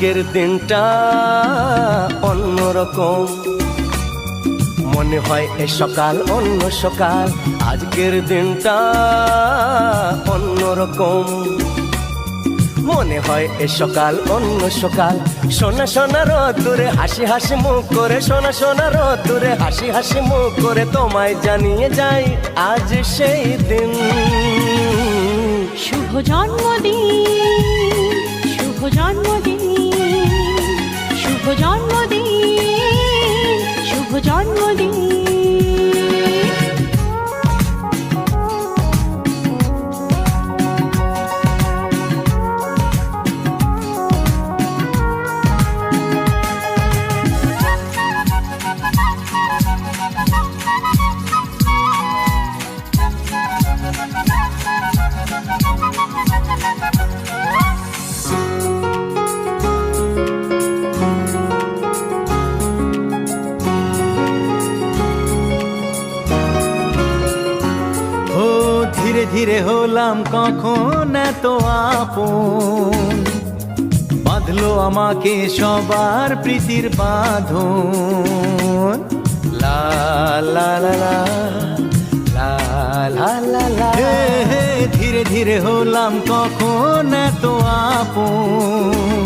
আজকের দিনটা অন্যরকম, মনে হয় এ সকাল অন্য সকাল। আজকের দিনটা অন্যরকম, মনে হয় এ সকাল অন্য সকাল। সোনা সোনা রোদ্দুরে হাসি হাসি মুখ করে, সোনা সোনা রোদ্দুরে হাসি হাসি মুখ করে তোমায় জানিয়ে যাই আজ সেই দিন। শুভ জন্মদিন, শুভ জন্মদিন, শুভ জন্মদিন, শুভ জন্মদিন। ধীরে ধীরে হলাম কখন এত আপন, বাঁধলো আমাকে সবার প্রীতির বাঁধন। লা লা লা লা লা লা লা লা। ধীরে ধীরে হলাম কখন এত আপন,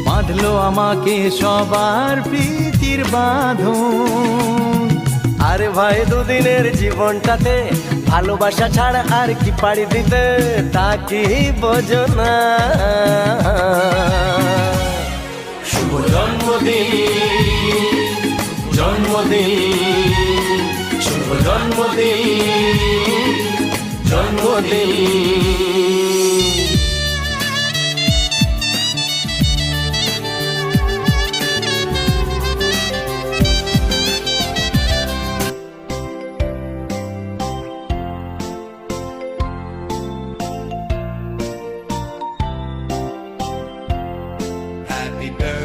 বাঁধলো আমাকে সবার প্রীতির বাঁধন। আরে ভাই দুদিনের জীবনটাতে ভালোবাসা ছাড়া আর কি পাড়ি দিতে, তা কি বোঝো না? শুভ জন্মদিন, জন্মদিন, শুভ জন্মদিন, জন্মদিন। Happy birthday